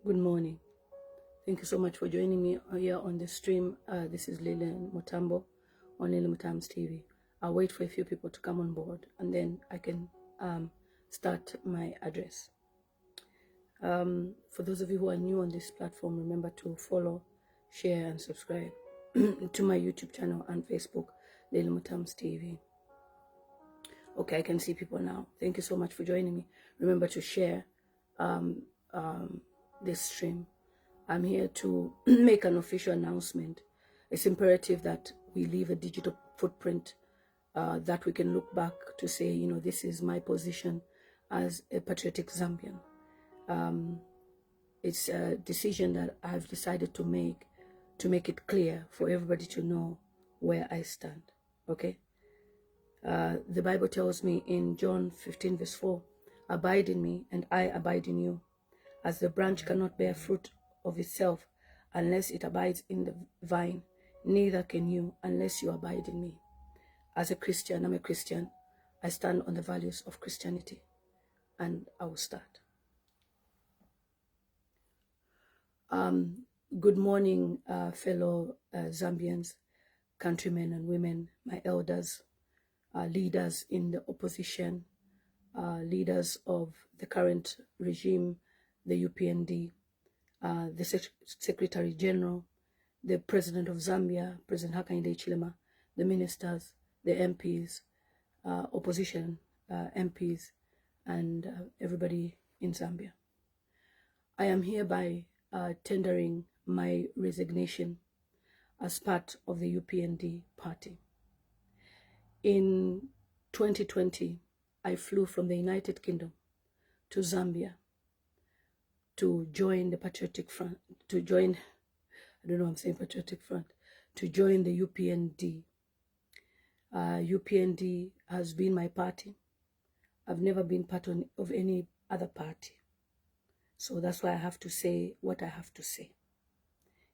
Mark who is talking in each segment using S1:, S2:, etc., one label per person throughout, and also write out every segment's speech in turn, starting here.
S1: Good morning. Thank you so much for joining me here on the stream. This is Lillian Mutambo on Lillian Mutambo's TV. I'll wait for a few people to come on board and then I can start my address. For those of you who are new on this platform, remember to follow, share and subscribe to my YouTube channel and Facebook, Lillian Mutambo's TV. Okay, I can see people now. Thank you so much for joining me. Remember to share this stream. I'm here to make an official announcement. It's imperative that we leave a digital footprint that we can look back to say, you know, this is my position as a patriotic Zambian. It's a decision that I've decided to make it clear for everybody to know where I stand, okay? The Bible tells me in John 15 verse 4, abide in me and I abide in you. As the branch cannot bear fruit of itself unless it abides in the vine, neither can you unless you abide in me. As a Christian, I'm a Christian. I stand on the values of Christianity, and I will start. Good morning, fellow Zambians, countrymen and women, my elders, leaders in the opposition, leaders of the current regime, the Upnd, the Secretary General, the President of Zambia, President Hakainde Hichilema, the ministers, the MPs, opposition MPs, and everybody in Zambia. I am hereby tendering my resignation as part of the Upnd party. In 2020, I flew from the United Kingdom to Zambia to join the Patriotic Front, to join the Upnd. Upnd has been my party. I've never been part of any other party. So that's why I have to say what I have to say.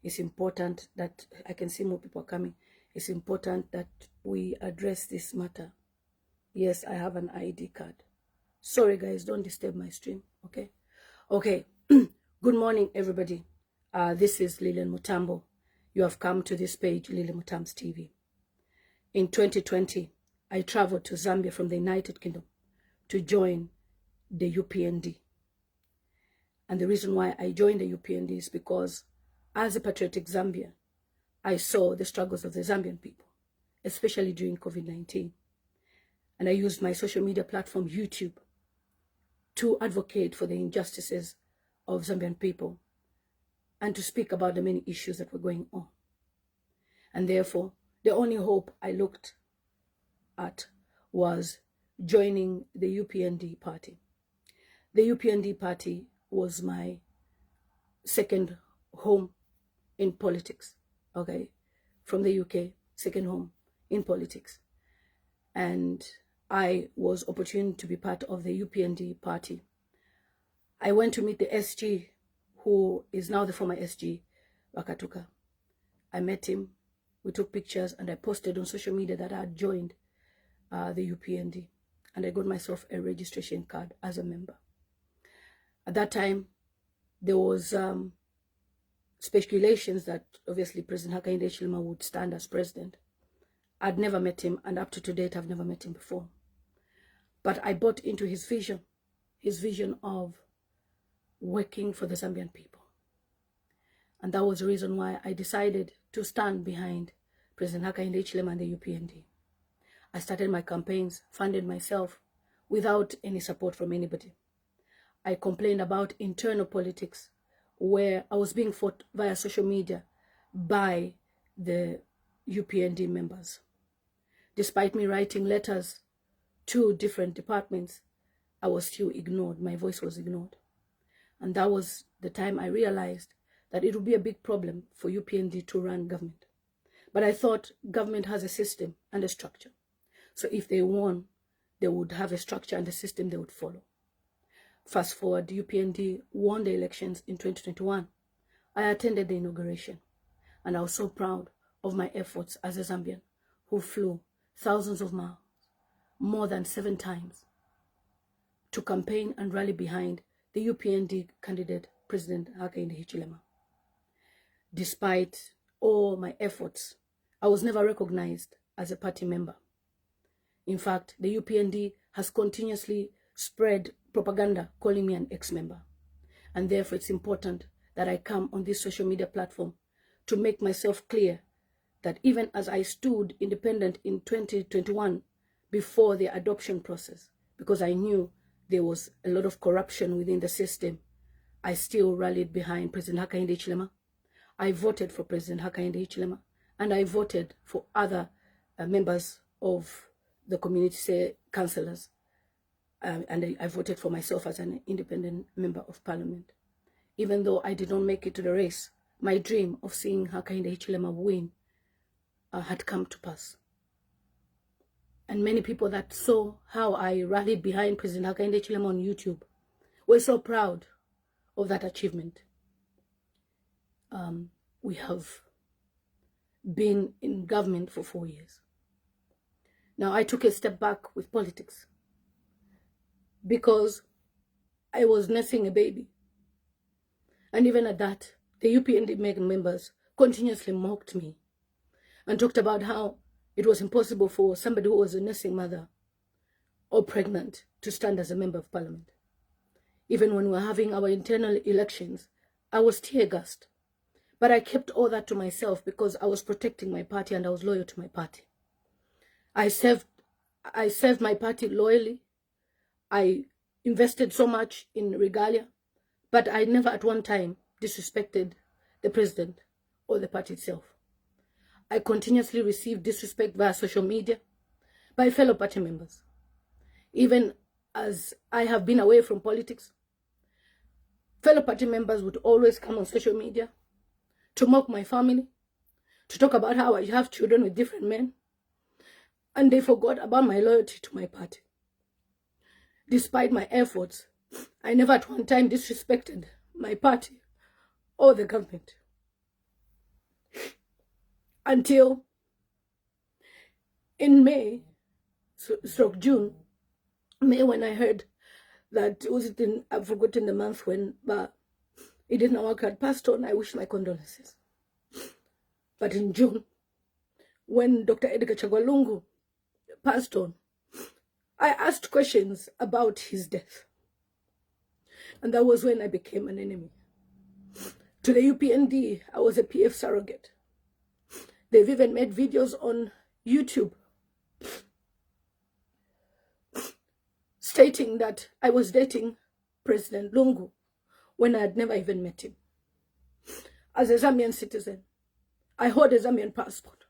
S1: It's important that, I can see more people coming. It's important that we address this matter. Yes, I have an ID card. Sorry guys, don't disturb my stream, okay? Okay, good morning everybody. This is Lillian Mutambo. You have come to this page, Lillian Mutambo's TV. In 2020, I traveled to Zambia from the United Kingdom to join the Upnd. And the reason why I joined the Upnd is because as a patriotic Zambian, I saw the struggles of the Zambian people, especially during COVID-19. And I used my social media platform, YouTube, to advocate for the injustices of Zambian people and to speak about the many issues that were going on. And therefore, the only hope I looked at was joining the Upnd party. The Upnd party was my second home in politics, okay? From the UK, second home in politics. And I was opportune to be part of the Upnd party. I went to meet the SG, who is now the former SG, Wakatuka. I met him, we took pictures, and I posted on social media that I had joined the Upnd, and I got myself a registration card as a member. At that time, there was speculations that obviously President Hakainde Hichilema would stand as president. I'd never met him, and up to date, I've never met him before. But I bought into his vision of working for the Zambian people. And that was the reason why I decided to stand behind President Hakainde Hichilema and the Upnd. I started my campaigns, funded myself, without any support from anybody. I complained about internal politics, where I was being fought via social media by the Upnd members. Despite me writing letters to different departments, I was still ignored. My voice was ignored. And that was the time I realized that it would be a big problem for Upnd to run government. But I thought government has a system and a structure. So if they won, they would have a structure and a system they would follow. Fast forward, Upnd won the elections in 2021. I attended the inauguration, and I was so proud of my efforts as a Zambian who flew thousands of miles, more than 7 times, to campaign and rally behind the Upnd candidate, President Hakainde Hichilema. Despite all my efforts, I was never recognized as a party member. In fact, the UPND has continuously spread propaganda calling me an ex-member. And therefore, it's important that I come on this social media platform to make myself clear that even as I stood independent in 2021 before the adoption process, because I knew there was a lot of corruption within the system, I still rallied behind President Hakainde Hichilema. I voted for President Hakainde Hichilema, and I voted for other members of the community councillors, and I voted for myself as an independent member of parliament. Even though I did not make it to the race, my dream of seeing Hakainde Hichilema win had come to pass. And many people that saw how I rallied behind President Hakainde Hichilema on YouTube were so proud of that achievement. We have been in government for 4 years. Now, I took a step back with politics because I was nursing a baby. And even at that, the UPND members continuously mocked me and talked about how it was impossible for somebody who was a nursing mother or pregnant to stand as a member of parliament. Even when we were having our internal elections, I was tear-gassed. But I kept all that to myself because I was protecting my party and I was loyal to my party. I served my party loyally. I invested so much in regalia, but I never at one time disrespected the president or the party itself. I continuously received disrespect via social media by fellow party members. Even as I have been away from politics, fellow party members would always come on social media to mock my family, to talk about how I have children with different men, and they forgot about my loyalty to my party. Despite my efforts, I never at one time disrespected my party or the government. Until in May, June, May, when I heard that, I've forgotten the month when, but it didn't work, had passed on, I wish my condolences. But in June, when Dr. Edgar Chagwa passed on, I asked questions about his death. And that was when I became an enemy. To the UPND, I was a PF surrogate. They've even made videos on YouTube stating that I was dating President Lungu when I had never even met him. As a Zambian citizen, I hold a Zambian passport.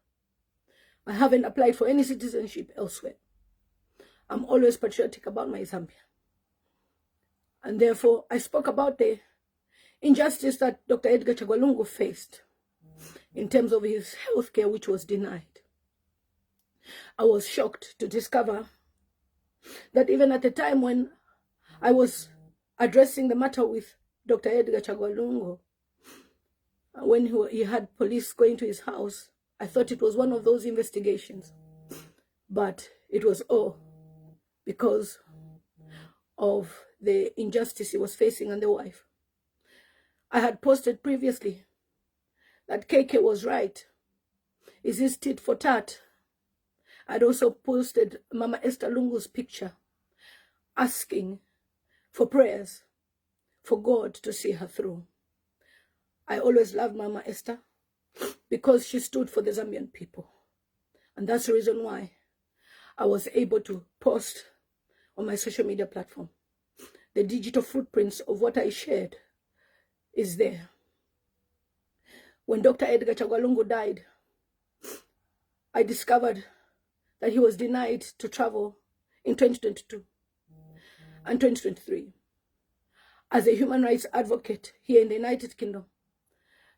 S1: I haven't applied for any citizenship elsewhere. I'm always patriotic about my Zambia. And therefore, I spoke about the injustice that Dr. Edgar Chagwa faced in terms of his health care, which was denied. I was shocked to discover that even at the time when I was addressing the matter with Dr. Edgar Chagwa, when he had police going to his house, I thought it was one of those investigations. But it was all because of the injustice he was facing and the wife. I had posted previously that KK was right. Is this tit for tat? I'd also posted Mama Esther Lungu's picture asking for prayers for God to see her through. I always loved Mama Esther because she stood for the Zambian people. And that's the reason why I was able to post on my social media platform. The digital footprints of what I shared is there. When Dr. Edgar Chagwa died, I discovered that he was denied to travel in 2022 and 2023. As a human rights advocate here in the United Kingdom,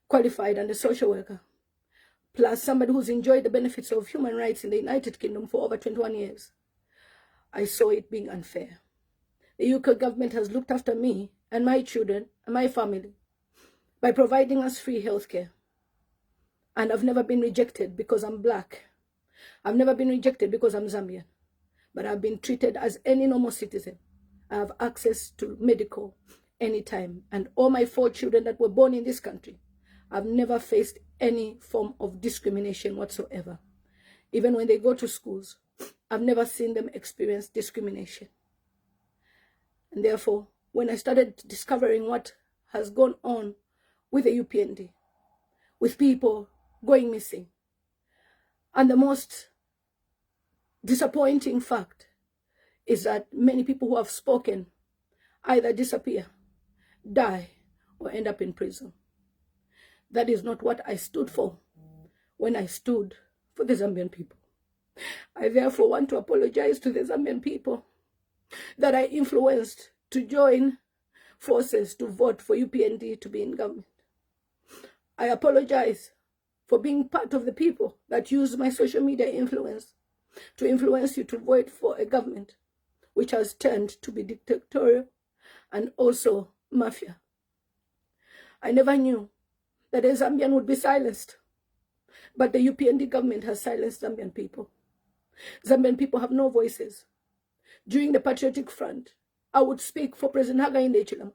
S1: qualified and a social worker, plus somebody who's enjoyed the benefits of human rights in the United Kingdom for over 21 years, I saw it being unfair. The UK government has looked after me and my children and my family by providing us free healthcare. And I've never been rejected because I'm black. I've never been rejected because I'm Zambian. But I've been treated as any normal citizen. I have access to medical, any time. And all my 4 children that were born in this country, I've never faced any form of discrimination whatsoever. Even when they go to schools, I've never seen them experience discrimination. And therefore, when I started discovering what has gone on with the UPND, with people going missing, and the most disappointing fact is that many people who have spoken either disappear, die, or end up in prison. That is not what I stood for when I stood for the Zambian people. I therefore want to apologize to the Zambian people that I influenced to join forces to vote for UPND to be in government. I apologize for being part of the people that use my social media influence to influence you to vote for a government which has turned to be dictatorial and also mafia. I never knew that a Zambian would be silenced, but the UPND government has silenced Zambian people. Zambian people have no voices. During the Patriotic Front, I would speak for President Hakainde Hichilema,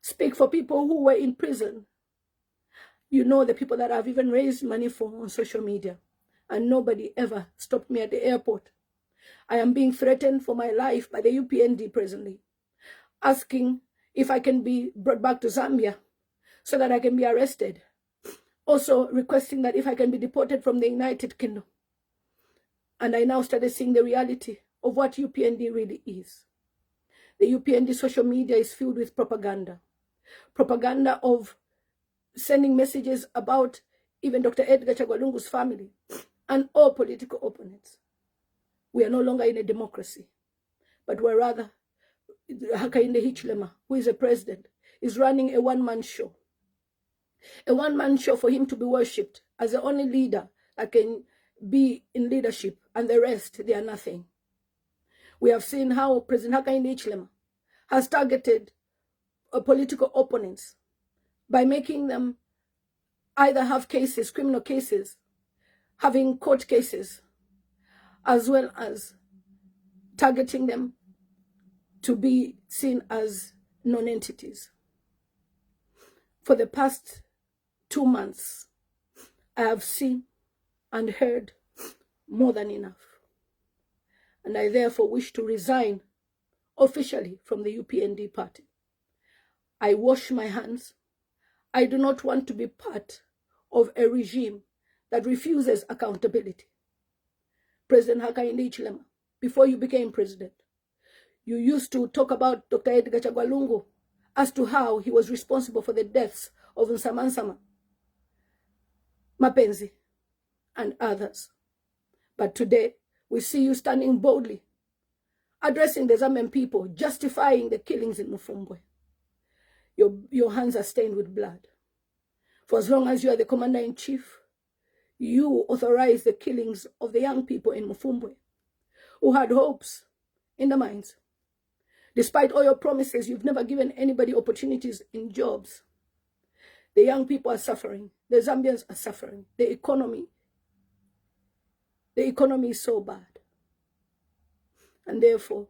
S1: speak for people who were in prison. You know, the people that I've even raised money for on social media, and nobody ever stopped me at the airport. I am being threatened for my life by the UPND presently, asking if I can be brought back to Zambia so that I can be arrested. Also requesting that if I can be deported from the United Kingdom. And I now started seeing the reality of what UPND really is. The UPND social media is filled with propaganda. Propaganda of sending messages about even Dr. Edgar Chagwalungu's family and all political opponents. We are no longer in a democracy, but we're rather, Hakainde Hichilema, who is a president, is running a one-man show. A one-man show for him to be worshipped as the only leader that can be in leadership, and the rest, they are nothing. We have seen how President Hakainde Hichilema has targeted political opponents by making them either have cases, criminal cases, having court cases, as well as targeting them to be seen as non-entities. For the past 2 months, I have seen and heard more than enough. And I therefore wish to resign officially from the UPND party. I wash my hands. I do not want to be part of a regime that refuses accountability. President Hakainde Hichilema, before you became president, you used to talk about Dr. Edgar Chagwalungu as to how he was responsible for the deaths of Nsamansama, Mapenzi, and others. But today, we see you standing boldly, addressing the Zambian people, justifying the killings in Mufumbwe. Your hands are stained with blood. For as long as you are the commander-in-chief, you authorize the killings of the young people in Mufumbwe who had hopes in the mines. Despite all your promises, you've never given anybody opportunities in jobs. The young people are suffering. The Zambians are suffering. The economy is so bad. And therefore,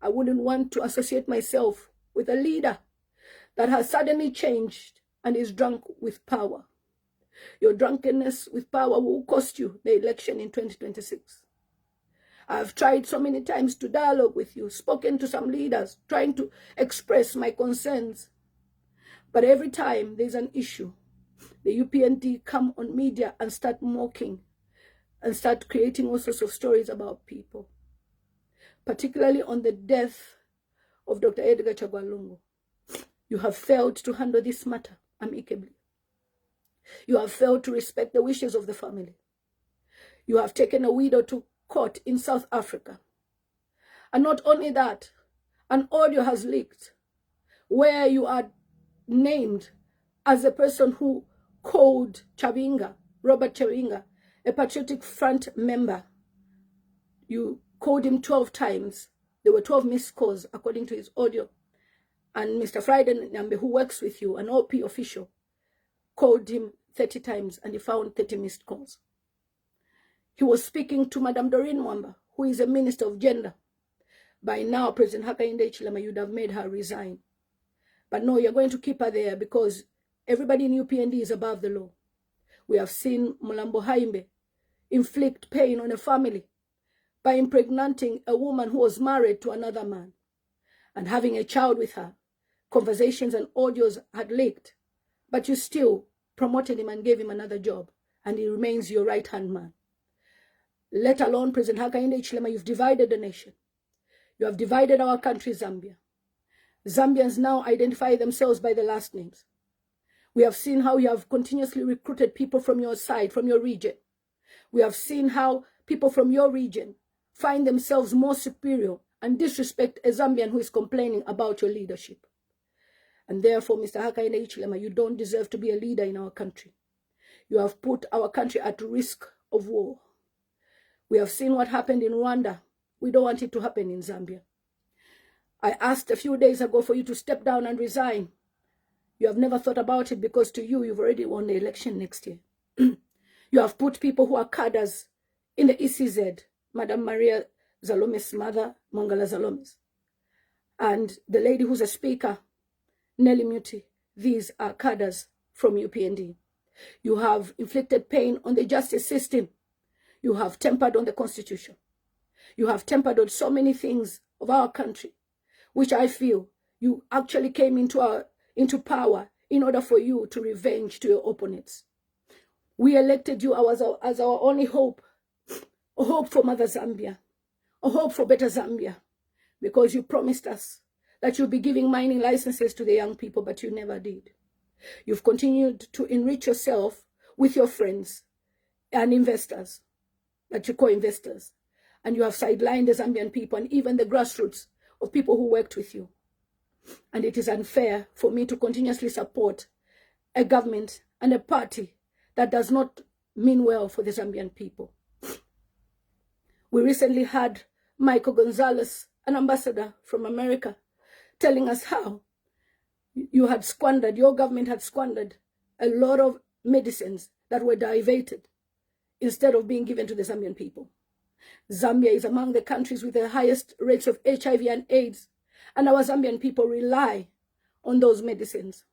S1: I wouldn't want to associate myself with a leader that has suddenly changed and is drunk with power. Your drunkenness with power will cost you the election in 2026. I've tried so many times to dialogue with you, spoken to some leaders, trying to express my concerns. But every time there's an issue, the UPND come on media and start mocking and start creating all sorts of stories about people, particularly on the death of Dr. Edgar Chagwalungu. You have failed to handle this matter amicably. You have failed to respect the wishes of the family. You have taken a widow to court in South Africa. And not only that, an audio has leaked where you are named as the person who called Chavinga, Robert Chavinga, a Patriotic Front member. You called him 12 times. There were 12 missed calls according to his audio. And Mr. Friday Nambe, who works with you, an OP official, called him 30 times and he found 30 missed calls. He was speaking to Madame Doreen Mwamba, who is a Minister of Gender. By now, President Hakainde Hichilema, you'd have made her resign. But no, you're going to keep her there because everybody in UPND is above the law. We have seen Mutambo Hakainde inflict pain on a family by impregnating a woman who was married to another man and having a child with her. Conversations and audios had leaked, but you still promoted him and gave him another job, and he remains your right-hand man. Let alone President Hakainde Hichilema, you've divided the nation. You have divided our country, Zambia. Zambians now identify themselves by the last names. We have seen how you have continuously recruited people from your side, from your region. We have seen how people from your region find themselves more superior and disrespect a Zambian who is complaining about your leadership. And therefore, Mr. Hakainde Hichilema, you don't deserve to be a leader in our country. You have put our country at risk of war. We have seen what happened in Rwanda. We don't want it to happen in Zambia. I asked a few days ago for you to step down and resign. You have never thought about it because to you, you've already won the election next year. You have put people who are cadres in the ECZ, Madam Maria Zalome's mother, Mongala Zalome's, and the lady who's a speaker, Nelly Muti. These are cadres from UPND. You have inflicted pain on the justice system. You have tempered on the Constitution. You have tempered on so many things of our country, which I feel you actually came into power in order for you to revenge to your opponents. We elected you as our only hope, a hope for Mother Zambia, a hope for better Zambia, because you promised us that you'll be giving mining licenses to the young people, but you never did. You've continued to enrich yourself with your friends and investors, that you call investors, and you have sidelined the Zambian people and even the grassroots of people who worked with you. And it is unfair for me to continuously support a government and a party that does not mean well for the Zambian people. We recently had Michael Gonzalez, an ambassador from America, telling us how your government had squandered a lot of medicines that were diverted instead of being given to the Zambian people. Zambia is among the countries with the highest rates of HIV and AIDS, and our Zambian people rely on those medicines.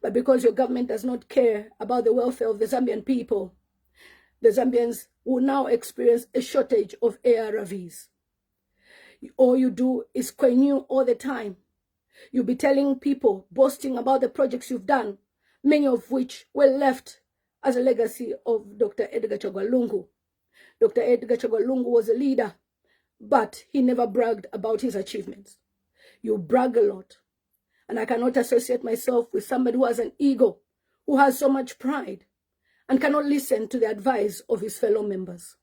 S1: But because your government does not care about the welfare of the Zambian people, the Zambians will now experience a shortage of ARVs. All you do is quenue all the time. You'll be telling people, boasting about the projects you've done, many of which were left as a legacy of Dr. Edgar Chagwa Lungu. Dr. Edgar Chagwa Lungu was a leader, but he never bragged about his achievements. You brag a lot. And I cannot associate myself with somebody who has an ego, who has so much pride, and cannot listen to the advice of his fellow members.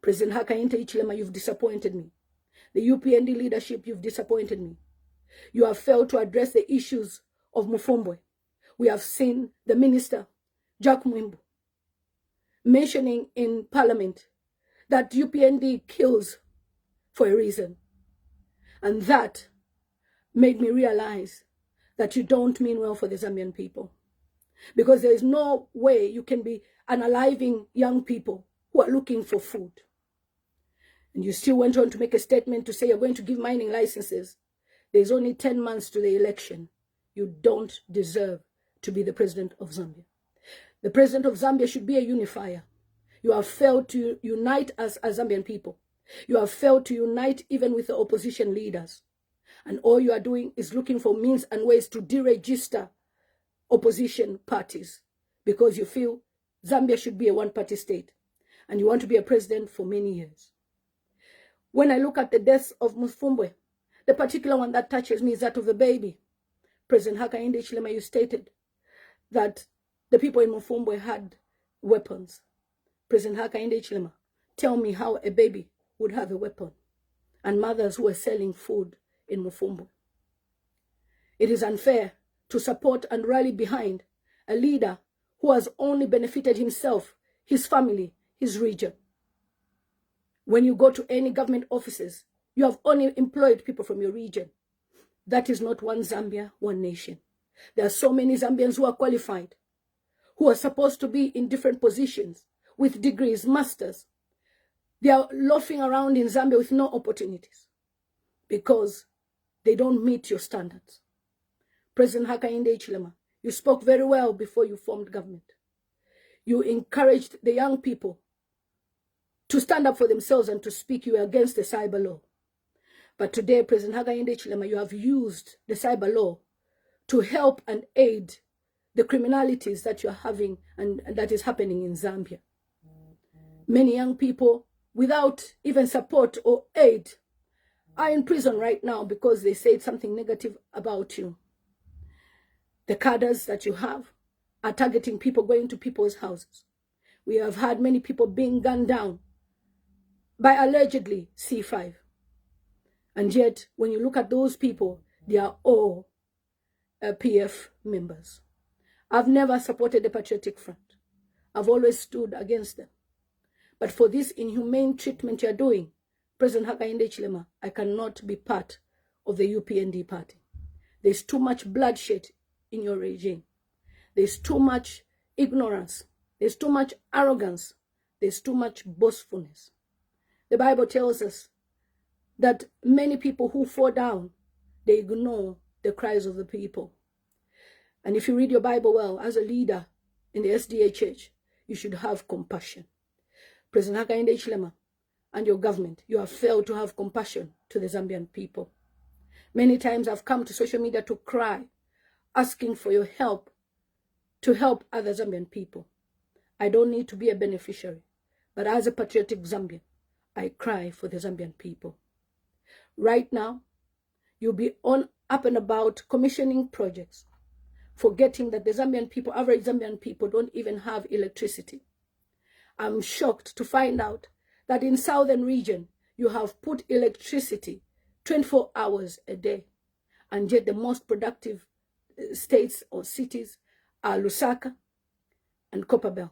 S1: President Hakainde Hichilema, you've disappointed me. The UPND leadership, you've disappointed me. You have failed to address the issues of Mufumbo. We have seen the minister, Jack Mwimbu, mentioning in Parliament that UPND kills for a reason. And that made me realize that you don't mean well for the Zambian people. Because there is no way you can be unaliving young people who are looking for food. And you still went on to make a statement to say you're going to give mining licenses. There's only 10 months to the election. You don't deserve to be the president of Zambia. The president of Zambia should be a unifier. You have failed to unite us as Zambian people. You have failed to unite even with the opposition leaders. And all you are doing is looking for means and ways to deregister opposition parties because you feel Zambia should be a one-party state and you want to be a president for many years. When I look at the deaths of Mufumbo, the particular one that touches me is that of the baby. President Hakainde Hichilema, you stated that the people in Mufumbo had weapons. President Hakainde Hichilema, tell me how a baby would have a weapon and mothers who were selling food in Mufumbo. It is unfair to support and rally behind a leader who has only benefited himself, his family, his region. When you go to any government offices, you have only employed people from your region. That is not one Zambia, one nation. There are so many Zambians who are qualified, who are supposed to be in different positions with degrees, masters. They are loafing around in Zambia with no opportunities because they don't meet your standards. President Hakainde Hichilema, you spoke very well before you formed government. You encouraged the young people to stand up for themselves and to speak. You were against the cyber law. But today, President Hakainde Hichilema, you have used the cyber law to help and aid the criminalities that you're having and that is happening in Zambia. Many young people, without even support or aid, are in prison right now because they said something negative about you. The cadres that you have are targeting people going to people's houses. We have had many people being gunned down by allegedly C5. And yet, when you look at those people, they are all PF members. I've never supported the Patriotic Front. I've always stood against them. But for this inhumane treatment you're doing, President Hakainde Hichilema, I cannot be part of the Upnd party. There's too much bloodshed in your regime. There's too much ignorance. There's too much arrogance. There's too much boastfulness. The Bible tells us that many people who fall down, they ignore the cries of the people. And if you read your Bible well, as a leader in the SDA church, you should have compassion. President Hakainde Hichilema and your government, you have failed to have compassion to the Zambian people. Many times I've come to social media to cry, asking for your help to help other Zambian people. I don't need to be a beneficiary, but as a patriotic Zambian, I cry for the Zambian people. Right now, you'll be up and about commissioning projects, forgetting that the Zambian people, average Zambian people, don't even have electricity. I'm shocked to find out that in southern region, you have put electricity 24 hours a day. And yet the most productive states or cities are Lusaka and Copperbelt.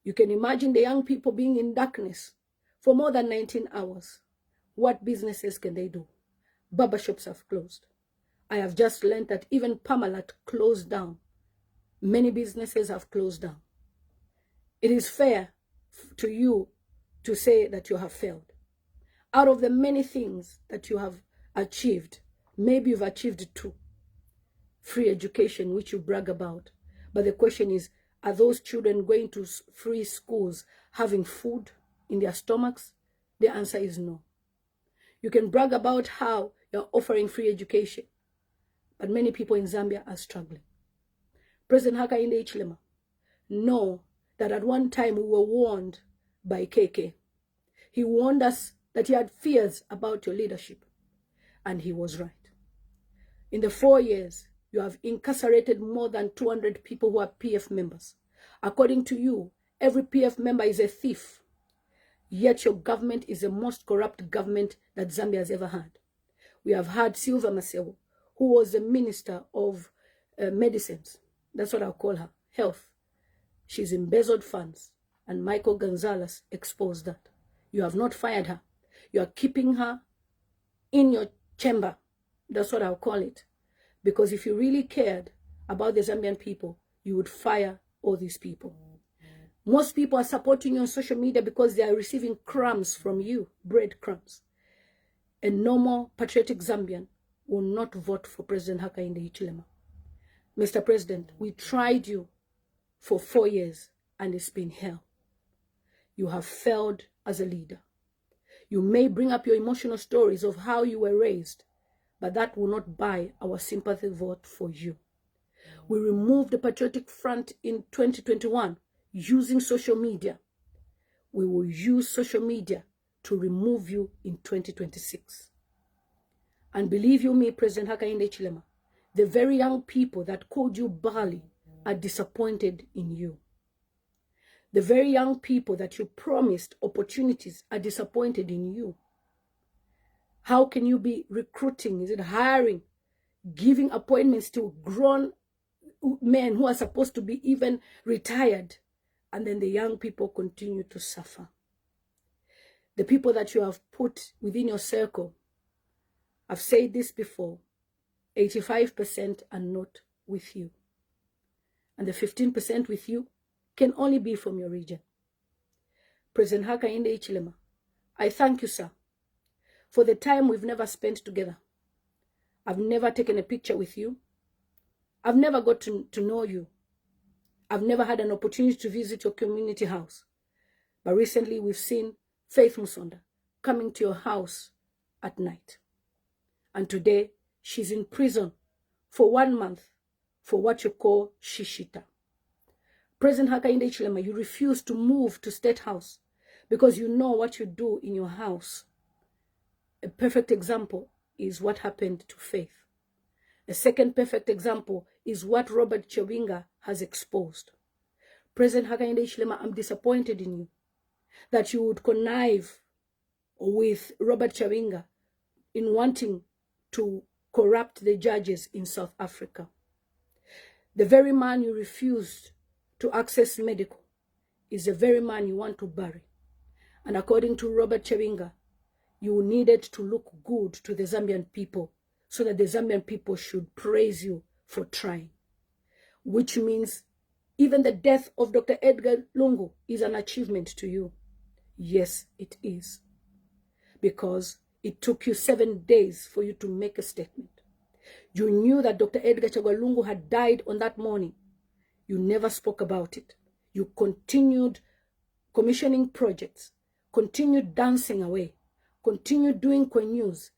S1: You can imagine the young people being in darkness for more than 19 hours. What businesses can they do? Barbershops have closed. I have just learned that even Parmalat closed down. Many businesses have closed down. It is fair to you to say that you have failed. Out of the many things that you have achieved, maybe you've achieved two. Free education, which you brag about. But the question is, are those children going to free schools having food in their stomachs? The answer is no. You can brag about how you're offering free education, but many people in Zambia are struggling. President Hakainde Hichilema, know that at one time we were warned by KK. He warned us that he had fears about your leadership, and he was right. In the 4 years, you have incarcerated more than 200 people who are PF members. According to you, every PF member is a thief. Yet your government is the most corrupt government that Zambia has ever had. We have had Silva Masewo, who was the Minister of Medicines. That's what I'll call her, Health. She's embezzled funds, and Michael Gonzalez exposed that. You have not fired her. You are keeping her in your chamber. That's what I'll call it. Because if you really cared about the Zambian people, you would fire all these people. Most people are supporting you on social media because they are receiving crumbs from you, breadcrumbs. A normal patriotic Zambian will not vote for President Hakainde Hichilema. Mr. President, we tried you for 4 years and it's been hell. You have failed as a leader. You may bring up your emotional stories of how you were raised, but that will not buy our sympathy vote for you. We removed the Patriotic Front in 2021 using social media. We will use social media to remove you in 2026. And believe you me, President Hakainde Hichilema, the very young people that called you Bali are disappointed in you. The very young people that you promised opportunities are disappointed in you. How can you be recruiting? Is it hiring, giving appointments to grown men who are supposed to be even retired? And then the young people continue to suffer. The people that you have put within your circle, I've said this before, 85% are not with you. And the 15% with you can only be from your region. President Hakainde Hichilema, I thank you, sir, for the time we've never spent together. I've never taken a picture with you. I've never got to know you. I've never had an opportunity to visit your community house. But recently we've seen Faith Musonda coming to your house at night. And today she's in prison for 1 month for what you call shishita. President Hakainde Hichilema, you refuse to move to State House because you know what you do in your house. A perfect example is what happened to Faith. A second perfect example is what Robert Chawinga has exposed. President Hakainde Hichilema, I'm disappointed in you that you would connive with Robert Chawinga in wanting to corrupt the judges in South Africa. The very man you refused to access medical is the very man you want to bury. And according to Robert Chawinga, you needed to look good to the Zambian people so that the Zambian people should praise you for trying. Which means even the death of Dr. Edgar Lungu is an achievement to you. Yes, it is. Because it took you 7 days for you to make a statement. You knew that Dr. Edgar Lungu had died on that morning. You never spoke about it. You continued commissioning projects, continued dancing away, continued doing news,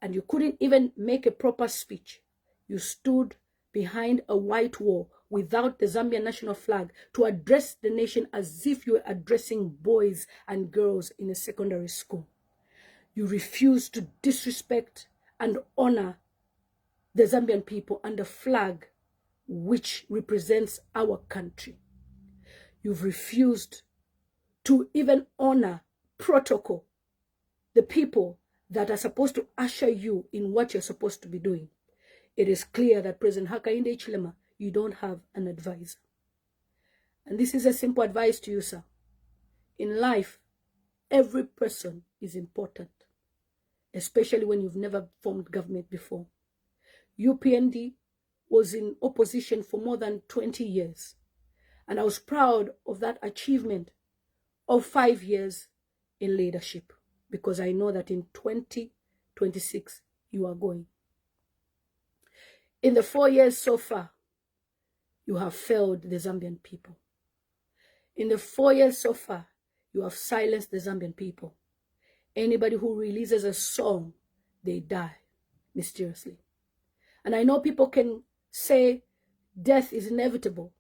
S1: and you couldn't even make a proper speech. You stood behind a white wall without the Zambian national flag to address the nation as if you were addressing boys and girls in a secondary school. You refused to disrespect and honor the Zambian people and the flag which represents our country. You've refused to even honor protocol, the people that are supposed to usher you in what you're supposed to be doing. It is clear that President Hakainde Hichilema, you don't have an advisor. And this is a simple advice to you, sir. In life, every person is important, especially when you've never formed government before. Upnd was in opposition for more than 20 years. And I was proud of that achievement of 5 years in leadership, because I know that in 2026, you are going. In the 4 years so far, you have failed the Zambian people. In the 4 years so far, you have silenced the Zambian people. Anybody who releases a song, they die mysteriously. And I know people can say death is inevitable,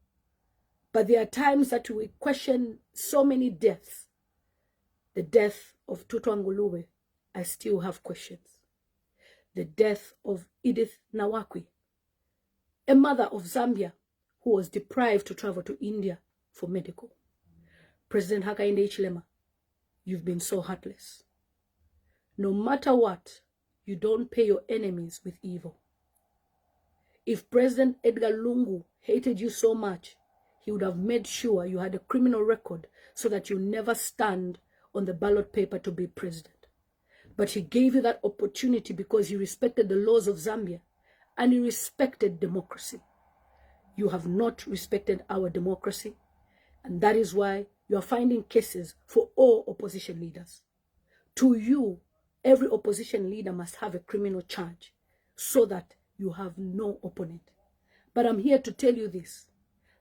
S1: but there are times that we question so many deaths. The death of Tutu Anguluwe, I still have questions. The death of Edith Nawakwi, a mother of Zambia who was deprived to travel to India for medical. President Hakainde Hichilema, you've been so heartless. No matter what, you don't pay your enemies with evil. If President Edgar Lungu hated you so much, he would have made sure you had a criminal record so that you never stand on the ballot paper to be president. But he gave you that opportunity because he respected the laws of Zambia and he respected democracy. You have not respected our democracy, and that is why you are finding cases for all opposition leaders. To you, every opposition leader must have a criminal charge so that you have no opponent. But I'm here to tell you this,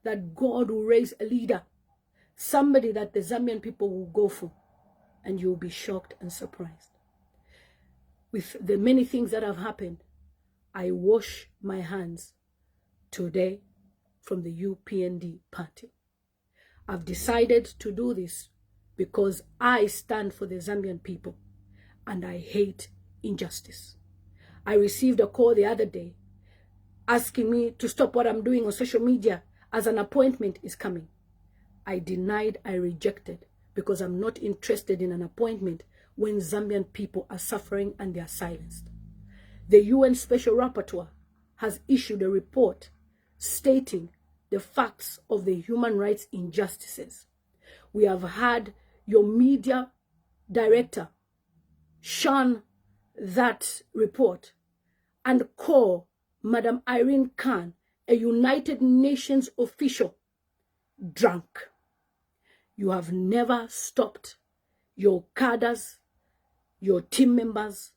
S1: that God will raise a leader, somebody that the Zambian people will go for, and you'll be shocked and surprised. With the many things that have happened, I wash my hands today from the Upnd party. I've decided to do this because I stand for the Zambian people and I hate injustice. I received a call the other day asking me to stop what I'm doing on social media as an appointment is coming. I denied, I rejected, because I'm not interested in an appointment when Zambian people are suffering and they are silenced. The UN Special Rapporteur has issued a report stating the facts of the human rights injustices. We have had your media director shun that report and call Madam Irene Khan, a United Nations official, drunk. You have never stopped your cadres, your team members,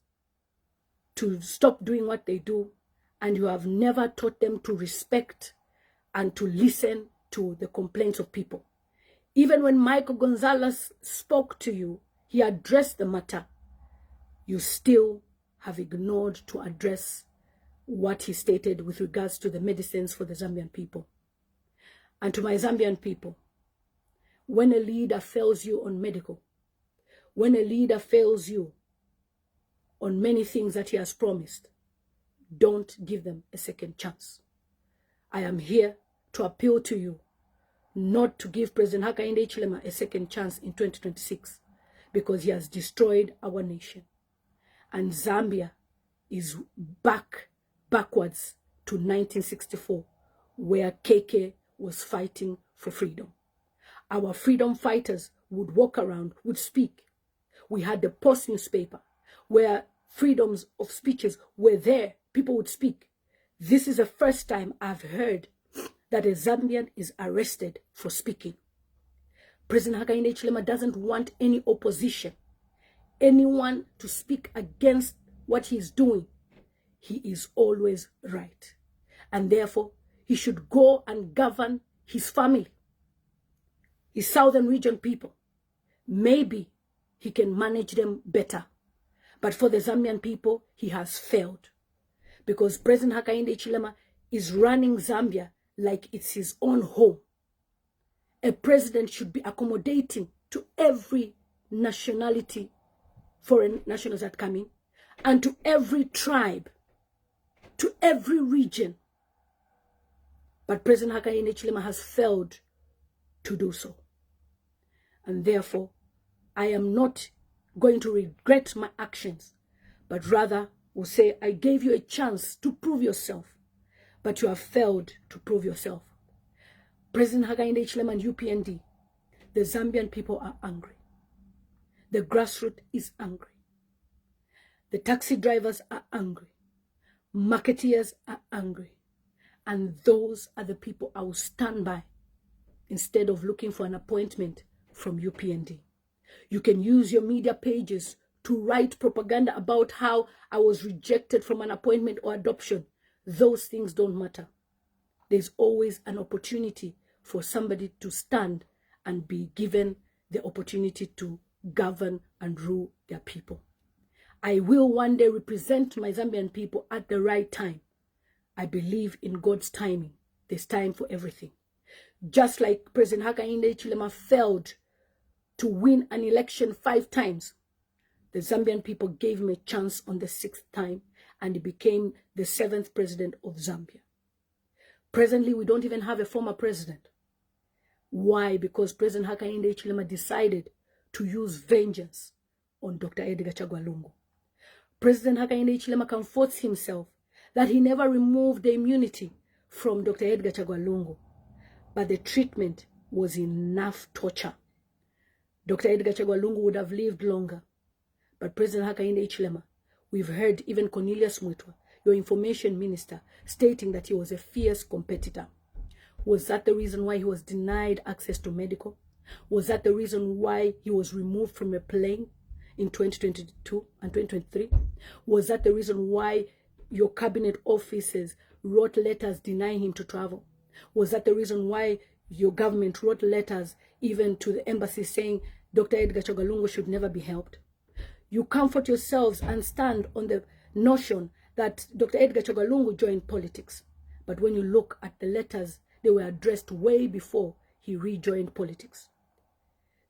S1: to stop doing what they do and you have never taught them to respect and to listen to the complaints of people. Even when Michael Gonzalez spoke to you, he addressed the matter. You still have ignored to address what he stated with regards to the medicines for the Zambian people. And to my Zambian people, when a leader fails you on medical, when a leader fails you on many things that he has promised, don't give them a second chance. I am here to appeal to you not to give President Hakainde Hichilema a second chance in 2026 because he has destroyed our nation. And Zambia is backwards to 1964, where KK was fighting for freedom. Our freedom fighters would walk around, would speak. We had the Post newspaper where freedoms of speeches were there. People would speak. This is the first time I've heard that a Zambian is arrested for speaking. President Hakainde Hichilema doesn't want any opposition, anyone to speak against what he's doing. He is always right. And therefore, he should go and govern his family, his southern region people. Maybe he can manage them better. But for the Zambian people, he has failed. Because President Hakainde Hichilema is running Zambia like it's his own home. A president should be accommodating to every nationality, foreign nationals that come in, and to every tribe, to every region. But President Hakainde Hichilema has failed to do so. And therefore, I am not going to regret my actions, but rather will say, I gave you a chance to prove yourself, but you have failed to prove yourself. President Hakainde Hichilema and UPND, the Zambian people are angry. The grassroots is angry. The taxi drivers are angry. Marketeers are angry. And those are the people I will stand by instead of looking for an appointment from UPND. You can use your media pages to write propaganda about how I was rejected from an appointment or adoption. Those things don't matter. There's always an opportunity for somebody to stand and be given the opportunity to govern and rule their people. I will one day represent my Zambian people at the right time. I believe in God's timing. There's time for everything. Just like President Hakainde Hichilema failed to win an election 5 times, the Zambian people gave him a chance on the 6th time, and he became the 7th president of Zambia. Presently, we don't even have a former president. Why? Because President Hakainde Hichilema decided to use vengeance on Dr. Edgar Chagwa Lungu. President Hakainde Hichilema comforts himself that he never removed the immunity from Dr. Edgar Chagwa Lungu, but the treatment was enough torture. Dr. Edgar Chagwa Lungu would have lived longer. But President Hakainde Hichilema, we've heard even Cornelius Mwitwa, your information minister, stating that he was a fierce competitor. Was that the reason why he was denied access to medical? Was that the reason why he was removed from a plane in 2022 and 2023? Was that the reason why your cabinet officers wrote letters denying him to travel? Was that the reason why your government wrote letters even to the embassy saying Dr. Edgar Chagwa Lungu should never be helped? You comfort yourselves and stand on the notion that Dr. Edgar Chagwa Lungu joined politics. But when you look at the letters, they were addressed way before he rejoined politics.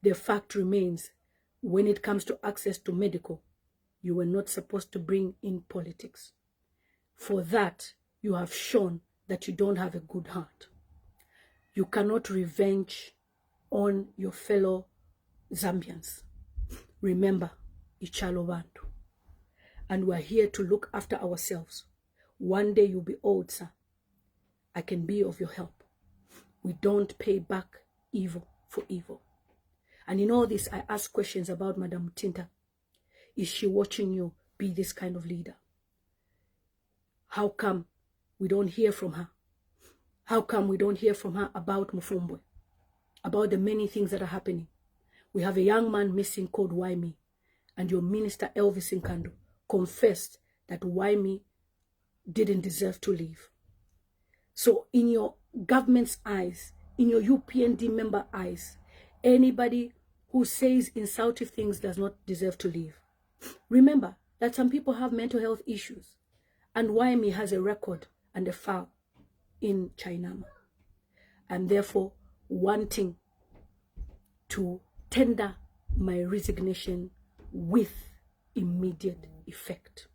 S1: The fact remains, when it comes to access to medical, you were not supposed to bring in politics. For that, you have shown that you don't have a good heart. You cannot revenge on your fellow Zambians. Remember, Ichalo Bantu. And we're here to look after ourselves. One day you'll be old, sir. I can be of your help. We don't pay back evil for evil. And in all this, I ask questions about Madam Tinta. Is she watching you be this kind of leader? How come we don't hear from her? How come we don't hear from her about Mufumbwe? About the many things that are happening? We have a young man missing called Waimi, and your minister Elvis Nkando confessed that Waimi didn't deserve to live. So in your government's eyes, in your UPND member eyes, anybody who says insultive things does not deserve to live. Remember that some people have mental health issues, and YME has a record and a file in Chinama. I'm therefore wanting to tender my resignation with immediate effect.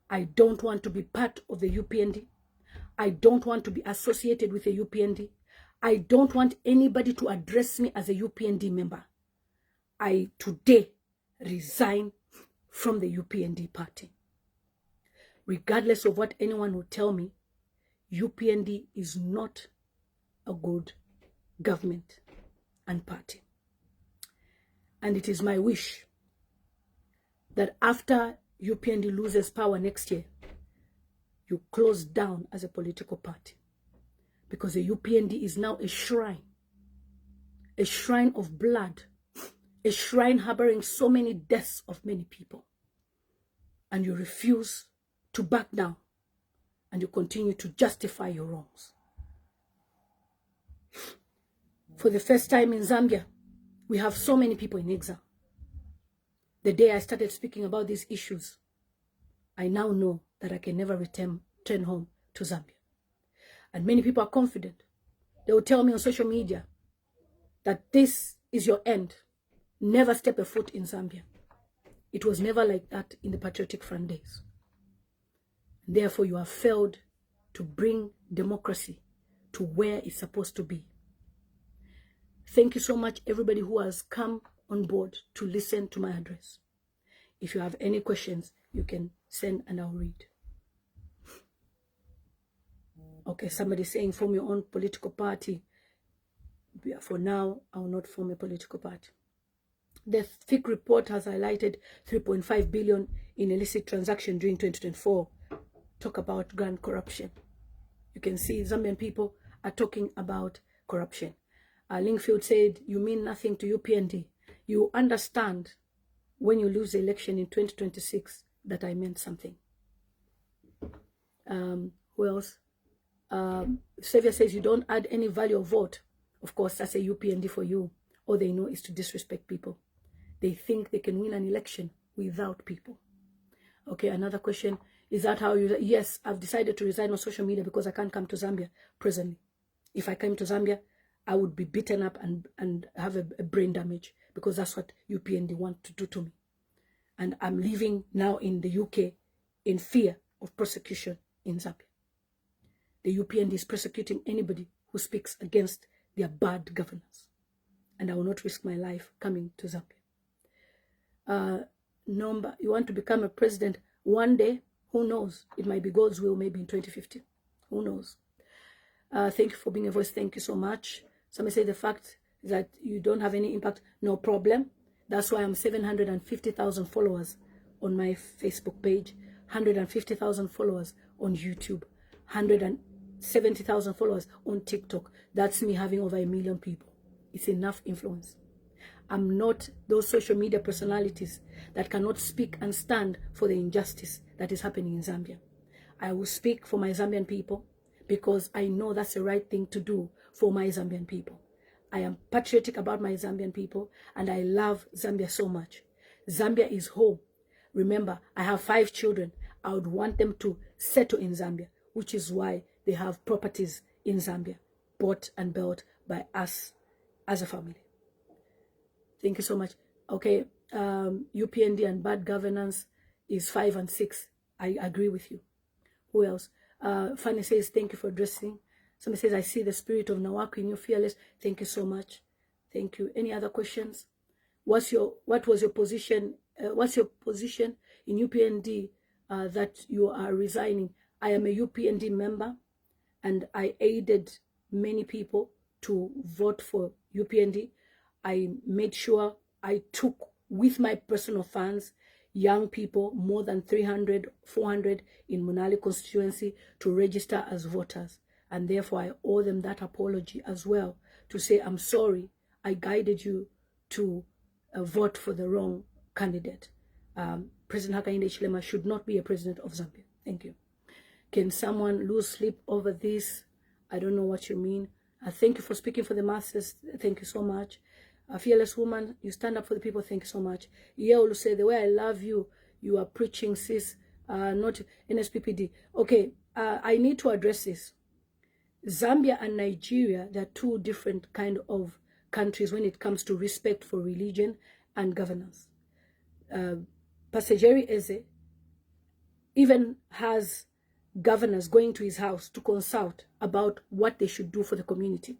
S1: I don't want to be part of the UPND. I don't want to be associated with the UPND. I don't want anybody to address me as a UPND member. I today resign from the UPND party. Regardless of what anyone will tell me, UPND is not a good government and party. And it is my wish that after UPND loses power next year, you close down as a political party. Because the UPND is now a shrine of blood, a shrine harboring so many deaths of many people. And you refuse to back down, and you continue to justify your wrongs. For the first time in Zambia, we have so many people in exile. The day I started speaking about these issues, I now know that I can never return home to Zambia. And many people are confident. They will tell me on social media that this is your end. Never step a foot in Zambia. It was never like that in the Patriotic Front days. Therefore, you have failed to bring democracy to where it's supposed to be. Thank you so much, everybody who has come on board to listen to my address. If you have any questions, you can send and I'll read. Okay, somebody saying form your own political party. For now, I will not form a political party. The FIC report has highlighted 3.5 billion in illicit transaction during 2024. Talk about grand corruption. You can see Zambian people are talking about corruption. Lingfield said, you mean nothing to UPND. You understand when you lose the election in 2026 that I meant something. Who else? Xavier says, you don't add any value of vote. Of course, that's a UPND for you. All they know is to disrespect people. They think they can win an election without people. Okay, another question. Is that how you... Yes, I've decided to resign on social media because I can't come to Zambia presently. If I came to Zambia, I would be beaten up and have a brain damage, because that's what UPND want to do to me. And I'm living now in the UK in fear of prosecution in Zambia. The UPND is persecuting anybody who speaks against their bad governance. And I will not risk my life coming to Zambia. Number, you want to become a president one day? Who knows? It might be God's will, maybe in 2050. Who knows? Thank you for being a voice. Thank you so much. Somebody say the fact that you don't have any impact, no problem. That's why I'm 750,000 followers on my Facebook page, 150,000 followers on YouTube, 170,000 followers on TikTok. That's me having over 1 million people. It's enough influence. I'm not those social media personalities that cannot speak and stand for the injustice that is happening in Zambia. I will speak for my Zambian people because I know that's the right thing to do for my Zambian people. I am patriotic about my Zambian people and I love Zambia so much. Zambia is home. Remember, I have 5 children. I would want them to settle in Zambia, which is why they have properties in Zambia, bought and built by us as a family. Thank you so much. Okay, UPND and bad governance is 5 and 6. I agree with you. Who else? Fanny says, thank you for addressing. Somebody says, I see the spirit of Nawaku in you, fearless. Thank you so much. Thank you. Any other questions? What was your position? What's your position in UPND that you are resigning? I am a UPND member and I aided many people to vote for UPND. I made sure I took with my personal funds young people, more than 300, 400 in Munali constituency to register as voters. And therefore, I owe them that apology as well, to say, I'm sorry, I guided you to vote for the wrong candidate. President Hakainde Hichilema should not be a president of Zambia. Thank you. Can someone lose sleep over this? I don't know what you mean. Thank you for speaking for the masses. Thank you so much. A fearless woman, you stand up for the people. Thank you so much. Yeolu say, the way I love you, you are preaching, sis, not NSPPD. Okay, I need to address this. Zambia and Nigeria, they're two different kind of countries when it comes to respect for religion and governance. Pastor Jerry Eze even has governors going to his house to consult about what they should do for the community.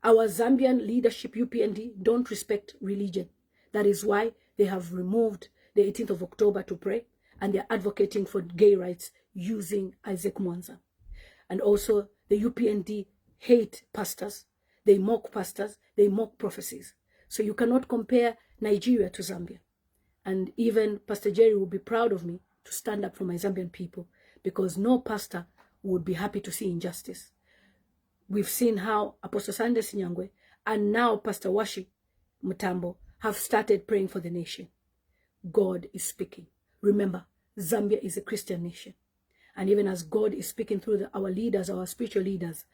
S1: Our Zambian leadership, UPND, don't respect religion. That is why they have removed the 18th of October to pray, and they're advocating for gay rights using Isaac Mwanza. And also, the UPND hate pastors. They mock pastors. They mock prophecies. So you cannot compare Nigeria to Zambia. And even Pastor Jerry will be proud of me to stand up for my Zambian people, because no pastor would be happy to see injustice. We've seen how Apostle Sunday Sinyangwe and now Pastor Washi Mutambo have started praying for the nation. God is speaking. Remember, Zambia is a Christian nation. And even as God is speaking through our leaders, our spiritual leaders,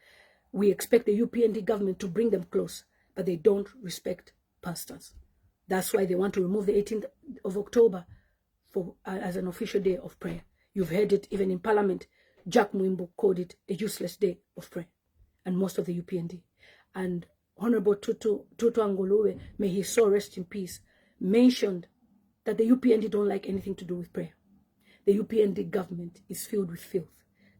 S1: we expect the UPND government to bring them close, but they don't respect pastors. That's why they want to remove the 18th of October as an official day of prayer. You've heard it even in Parliament. Jack Mwimbo called it a useless day of prayer, and most of the UPND. And Honorable Tutu Angolue, may his soul rest in peace, mentioned that the UPND don't like anything to do with prayer. The UPND government is filled with filth.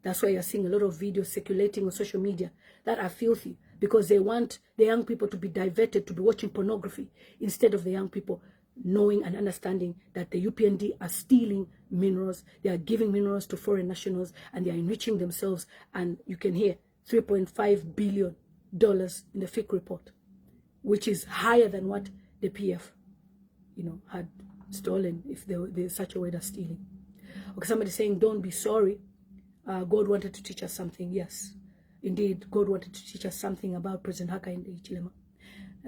S1: That's why you're seeing a lot of videos circulating on social media that are filthy, because they want the young people to be diverted to be watching pornography instead of the young people knowing and understanding that the UPND are stealing minerals. They are giving minerals to foreign nationals, and they are enriching themselves. And you can hear $3.5 billion in the FIC report, which is higher than what the PF, had stolen, if there's such a word as stealing. Okay, somebody saying, don't be sorry. God wanted to teach us something. Yes, indeed, God wanted to teach us something about President Hakainde Hichilema.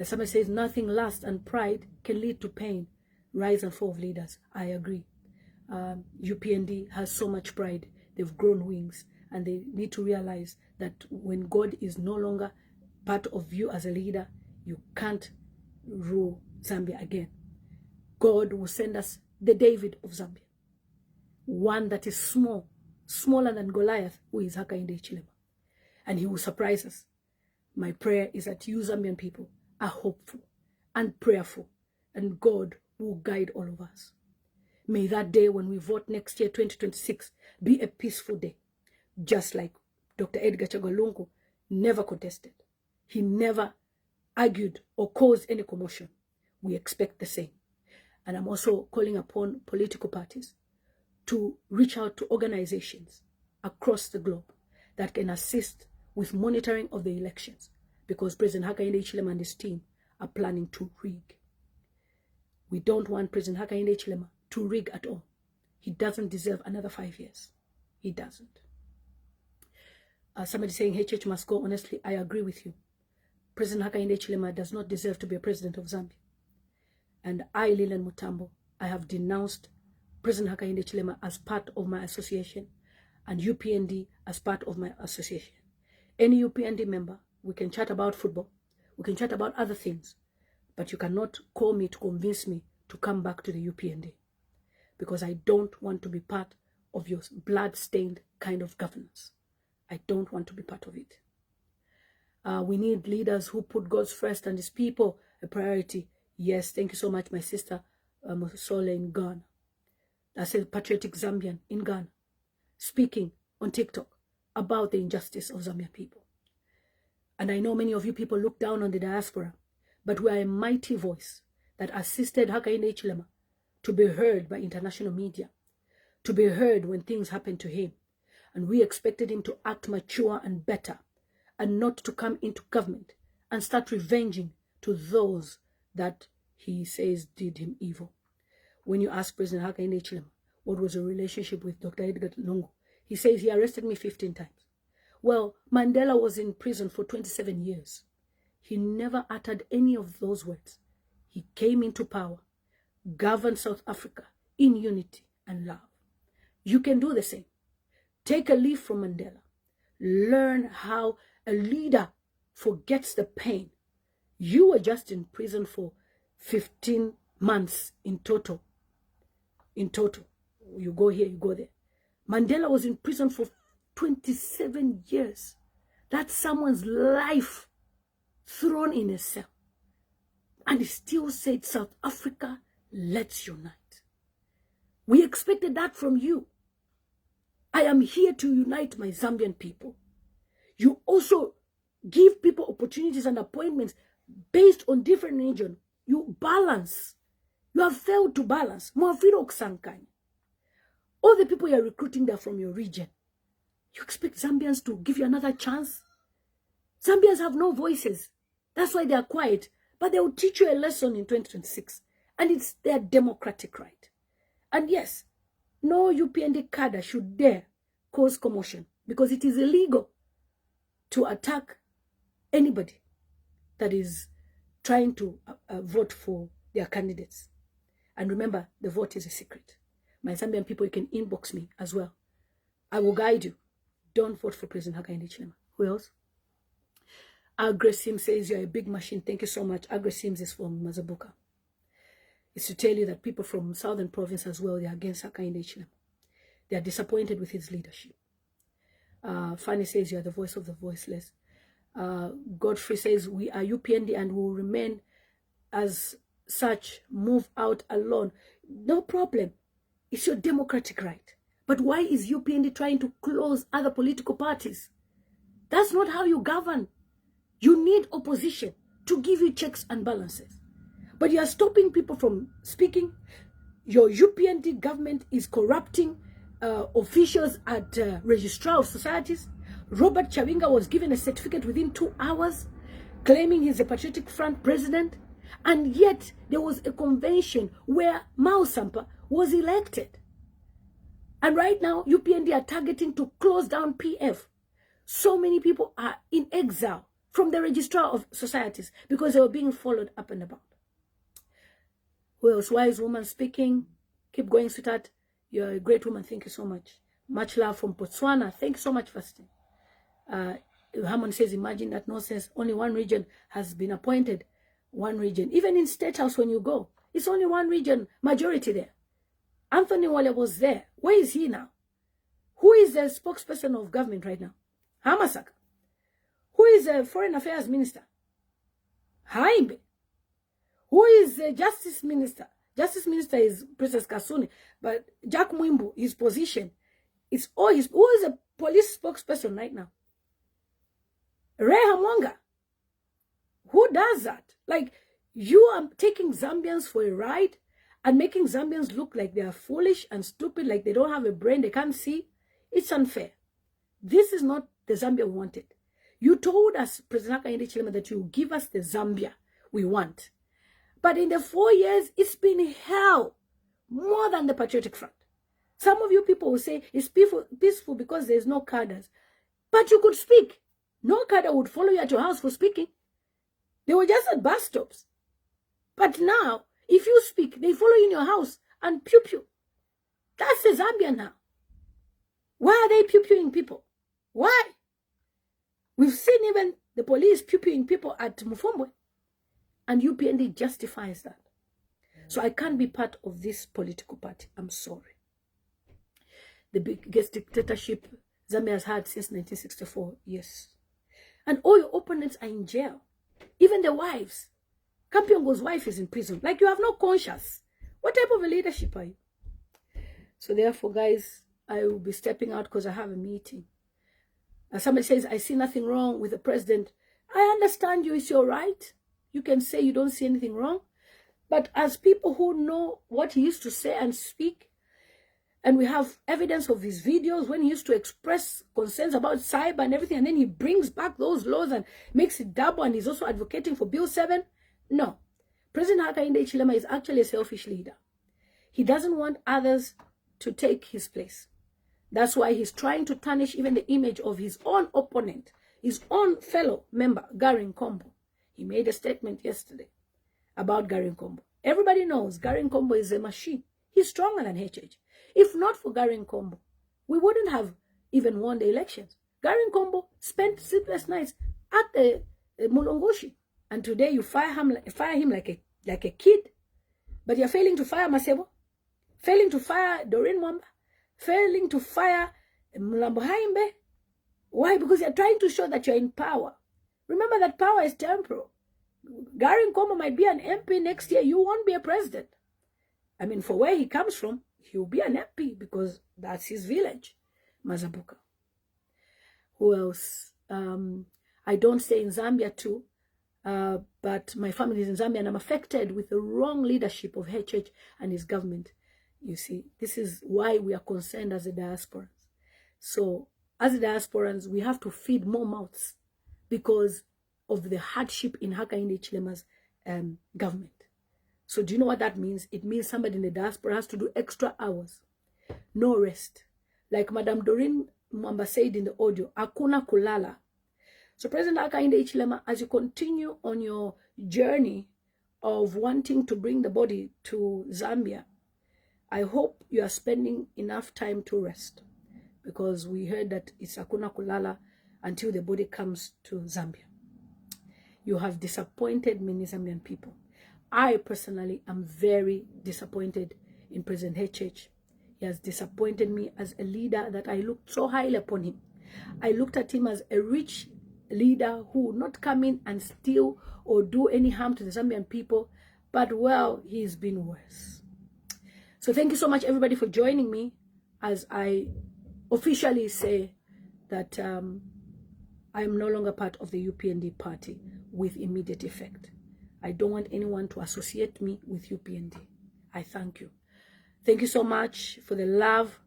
S1: Somebody says, nothing lasts, and pride can lead to pain. Rise and fall of leaders. I agree. UPND has so much pride. They've grown wings, and they need to realize that when God is no longer part of you as a leader, you can't rule Zambia again. God will send us the David of Zambia, one that is smaller than Goliath, who is Hakainde Hichilema, and he will surprise us. My prayer is that you Zambian people are hopeful and prayerful, and God will guide all of us. May that day when we vote next year, 2026, be a peaceful day, just like Dr. Edgar Chagwa never contested. He never argued or caused any commotion. We expect the same. And I'm also calling upon political parties to reach out to organizations across the globe that can assist with monitoring of the elections, because President Hakainde Hichilema and his team are planning to rig. We don't want President Hakainde Hichilema to rig at all. He doesn't deserve another 5 years. He doesn't. Somebody saying HH must go. Honestly, I agree with you. President Hakainde Hichilema does not deserve to be a president of Zambia. And I, Lillian Mutambo, I have denounced President Hakainde Hichilema as part of my association, and UPND as part of my association. Any UPND member, we can chat about football, we can chat about other things, but you cannot call me to convince me to come back to the UPND, because I don't want to be part of your blood-stained kind of governance. I don't want to be part of it. We need leaders who put God first and his people a priority. Yes, thank you so much, my sister Mosole in Ghana. That's a patriotic Zambian in Ghana, speaking on TikTok about the injustice of Zambian people. And I know many of you people look down on the diaspora, but we are a mighty voice that assisted Hakainde Hichilema to be heard by international media, to be heard when things happen to him. And we expected him to act mature and better, and not to come into government and start revenging to those that he says did him evil. When you ask President Hakainde Hichilema what was the relationship with Dr. Edgar Lungu, he says he arrested me 15 times. Well, Mandela was in prison for 27 years. He never uttered any of those words. He came into power, governed South Africa in unity and love. You can do the same. Take a leaf from Mandela. Learn how a leader forgets the pain. You were just in prison for 15 months in total. In total. You go here, you go there. Mandela was in prison for 27 years. That's someone's life thrown in a cell. And he still said, South Africa, let's unite. We expected that from you. I am here to unite my Zambian people. You also give people opportunities and appointments based on different regions. You balance. You have failed to balance. All the people you are recruiting there from your region. You expect Zambians to give you another chance? Zambians have no voices. That's why they are quiet. But they will teach you a lesson in 2026. And it's their democratic right. And yes, no UPND cadre should dare cause commotion, because it is illegal to attack anybody that is trying to vote for their candidates. And remember, the vote is a secret. My Zambian people, you can inbox me as well. I will guide you. Don't vote for President Hakainde Hichilema. Who else? Agresim says, you're a big machine. Thank you so much. Agresim is from Mazabuka. It's to tell you that people from Southern Province as well, they are against Hakainde Hichilema. They are disappointed with his leadership. Fanny says, you are the voice of the voiceless. Godfrey says, we are UPND and will remain as such. Move out alone. No problem. It's your democratic right. But why is UPND trying to close other political parties? That's not how you govern. You need opposition to give you checks and balances. But you are stopping people from speaking. Your UPND government is corrupting officials at Registrar of Societies. Robert Chawinga was given a certificate within 2 hours, claiming he's a Patriotic Front president. And yet there was a convention where Mao Sampa was elected. And right now, UPND are targeting to close down PF. So many people are in exile from the Registrar of Societies because they were being followed up and about. Who else? Wise woman speaking. Keep going, sweetheart. You're a great woman. Thank you so much. Much love from Botswana. Thank you so much, Fasting. Hammond says, imagine that nonsense. Only one region has been appointed. One region. Even in State House when you go, it's only one region majority there. Anthony Wale was there. Where is he now? Who is the spokesperson of government right now? Hamasaka. Who is the foreign affairs minister? Haimbe. Who is the justice minister? Justice minister is Princess Kasuni. But Jack Mwimbu, his position, it's all his. Who is the police spokesperson right now? Reha Mwanga. Who does that? Like, you are taking Zambians for a ride and making Zambians look like they are foolish and stupid, like they don't have a brain, they can't see. It's unfair. This is not the Zambia we wanted. You told us, President Hakainde Hichilema, that you give us the Zambia we want. But in the 4 years, it's been hell, more than the Patriotic Front. Some of you people will say it's peaceful because there's no cadres. But you could speak. No cadre would follow you at your house for speaking. They were just at bus stops. But now, if you speak, they follow you in your house and pew-pew. That's the Zambia now. Why are they pew-pewing people? Why? We've seen even the police pew-pewing people at Mufombwe. And UPND justifies that. So I can't be part of this political party. I'm sorry. The biggest dictatorship Zambia has had since 1964. Yes. And all your opponents are in jail. Even the wives. Kampiongo's wife is in prison. Like, you have no conscience. What type of a leadership are you? So therefore, guys, I will be stepping out because I have a meeting. As somebody says, I see nothing wrong with the president. I understand you. It's your right. You can say you don't see anything wrong. But as people who know what he used to say and speak, and we have evidence of his videos when he used to express concerns about cyber and everything, and then he brings back those laws and makes it double, and he's also advocating for Bill 7. No. President Hakainde Hichilema is actually a selfish leader. He doesn't want others to take his place. That's why he's trying to tarnish even the image of his own opponent, his own fellow member, Gary Nkombo. He made a statement yesterday about Gary Nkombo. Everybody knows Gary Nkombo is a machine. He's stronger than HH. If not for Gary Nkombo, we wouldn't have even won the elections. Gary Nkombo spent sleepless nights at the Mulongoshi, and today you fire him like a kid, but you're failing to fire Masebo, failing to fire Doreen Mwamba, failing to fire Mulambo Haimbe. Why? Because you're trying to show that you're in power. Remember that power is temporal. Gary Nkombo might be an MP next year. You won't be a president. I mean, for where he comes from, he'll be an MP because that's his village, Mazabuka. Who else? I don't stay in Zambia too, but my family is in Zambia, and I'm affected with the wrong leadership of HH and his government. You see, this is why we are concerned as a diasporans. So, as a diasporans, we have to feed more mouths because of the hardship in Hakainde Hichilema's government. So do you know what that means? It means somebody in the diaspora has to do extra hours. No rest. Like Madam Doreen Mwamba said in the audio, hakuna kulala. So President Hakainde Hichilema, as you continue on your journey of wanting to bring the body to Zambia, I hope you are spending enough time to rest, because we heard that it's hakuna kulala until the body comes to Zambia. You have disappointed many Zambian people. I personally am very disappointed in President HH. He has disappointed me as a leader that I looked so highly upon him. I looked at him as a rich leader who would not come in and steal or do any harm to the Zambian people. But, well, he's been worse. So thank you so much, everybody, for joining me as I officially say that I am no longer part of the UPND party with immediate effect. I don't want anyone to associate me with UPND. I thank you. Thank you so much for the love.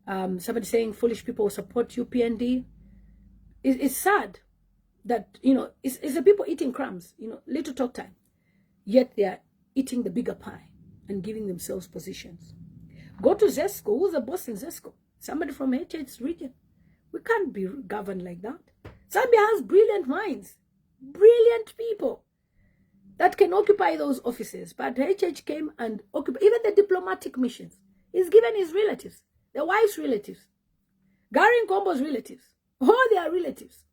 S1: Somebody saying foolish people support UPND. It's sad that, you know, it's the people eating crumbs, you know, little talk time. Yet they are eating the bigger pie and giving themselves positions. Go to Zesco. Who's the boss in Zesco? Somebody from HH's region. We can't be governed like that. Zambia has brilliant minds, brilliant people that can occupy those offices. But HH came and occupied even the diplomatic missions. He's given his relatives, the wife's relatives, Gary Nkombo's relatives, all their relatives.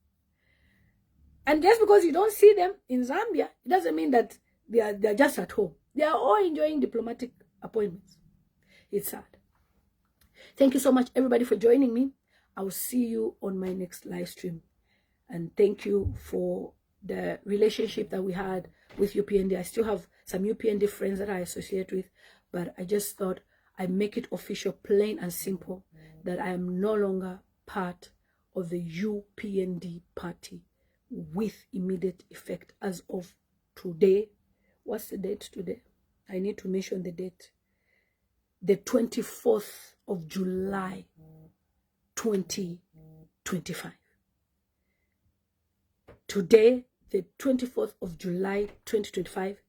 S1: And just because you don't see them in Zambia, it doesn't mean that they're just at home. They are all enjoying diplomatic appointments. It's sad. Thank you so much, everybody, for joining me. I will see you on my next live stream. And thank you for the relationship that we had with UPND. I still have some UPND friends that I associate with, but I just thought I'd make it official, plain and simple, that I am no longer part of the UPND party with immediate effect as of today. What's the date today? I need to mention the date. The 24th of July, 2025. Today, the 24th of July, 2025,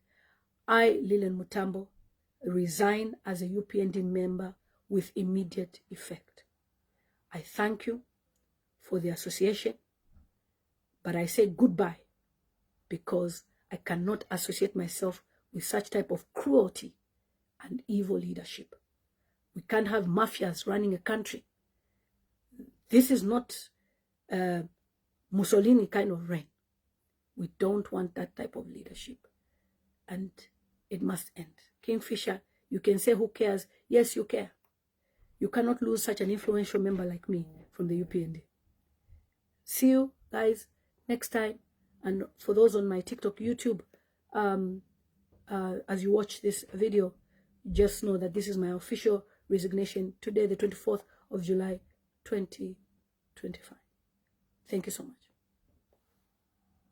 S1: I, Lillian Mutambo, resign as a UPND member with immediate effect. I thank you for the association, but I say goodbye because I cannot associate myself with such type of cruelty and evil leadership. We can't have mafias running a country. This is not Mussolini kind of reign. We don't want that type of leadership. And it must end. Kingfisher, you can say who cares? Yes, you care. You cannot lose such an influential member like me from the UPND. See you guys next time. And for those on my TikTok, YouTube, as you watch this video, just know that this is my official resignation today, the 24th of July, 2025. Thank you so much.